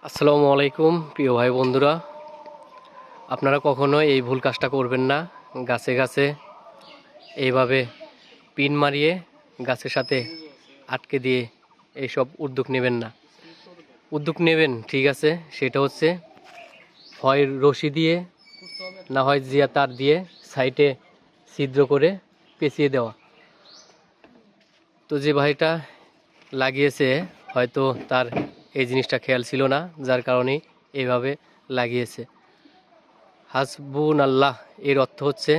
আসসালামু আলাইকুম প্রিয় ভাই বন্ধুরা, আপনারা কখনো এই ভুল কাজটা করবেন না। গাছে গাছে এইভাবে পিন মারিয়ে গাছের সাথে আটকে দিয়ে এইসব উদ্যোগ নেবেন না। উদ্যোগ নেবেন ঠিক আছে, সেটা হচ্ছে হয় রশি দিয়ে, না হয় জিয়া তার দিয়ে সাইডে ছিদ্র করে পেঁচিয়ে দেওয়া। তো যে ভাইটা লাগিয়েছে হয়তো তার এই জিনিসটা খেয়াল ছিল না, যার কারণে এইভাবে লাগিয়েছে। হাসবুন আল্লাহ এর অর্থ হচ্ছে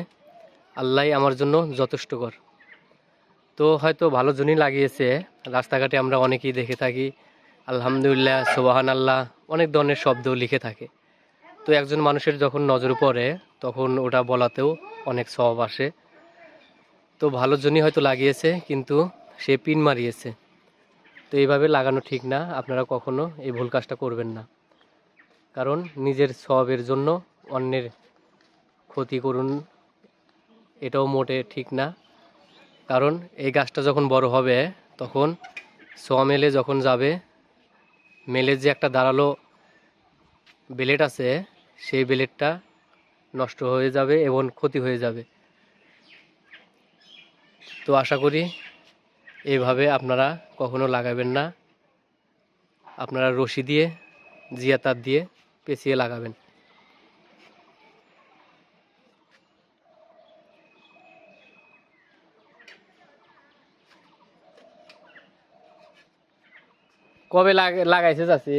আল্লাহই আমার জন্য যথেষ্টকর। তো হয়তো ভালো জন্যই লাগিয়েছে। রাস্তাঘাটে আমরা অনেকেই দেখে থাকি আলহামদুলিল্লাহ, সুবহান আল্লাহ, অনেক ধরনের শব্দ লিখে থাকে। তো একজন মানুষের যখন নজর পড়ে তখন ওটা বলাতেও অনেক সওয়াব আসে। তো ভালো জন্যই হয়তো লাগিয়েছে, কিন্তু সে পিন মারিয়েছে। তো এইভাবে লাগানো ঠিক না, আপনারা কখনো এই ভুল কাজটা করবেন না। কারণ নিজের সওয়াবের জন্য অন্যের ক্ষতি করুন, এটাও মোটে ঠিক না। কারণ এই গাছটা যখন বড় হবে তখন মেলে যখন যাবে, মেলে যে একটা দাঁড়ালো ব্লেড আছে সেই ব্লেডটা নষ্ট হয়ে যাবে এবং ক্ষতি হয়ে যাবে। তো আশা করি এইভাবে আপনারা কখনো লাগাবেন না। আপনারা রশি দিয়ে, জিয়া তার দিয়ে পেঁচিয়ে লাগাবেন। কবে লাগাইছে চাচি?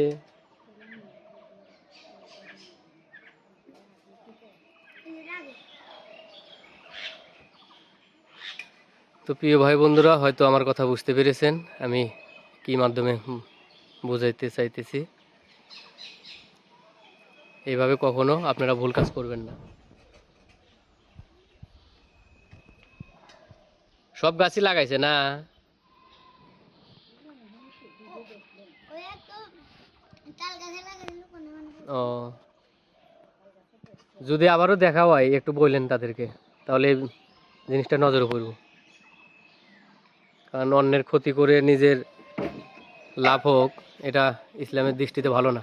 তো প্রিয় ভাই বন্ধুরা, হয়তো আমার কথা বুঝতে পেরেছেন আমি কি মাধ্যমে বুঝাইতে চাইতেছি। এইভাবে কখনো আপনারা ভুল কাজ করবেন না। সব গাছই লাগাইছে না? ও, যদি আবারও দেখা হয় একটু বললেন তাদেরকে, তাহলে জিনিসটা নজরে পড়ব। কারণ অন্যের ক্ষতি করে নিজের লাভ হোক, এটা ইসলামের দৃষ্টিতে ভালো না।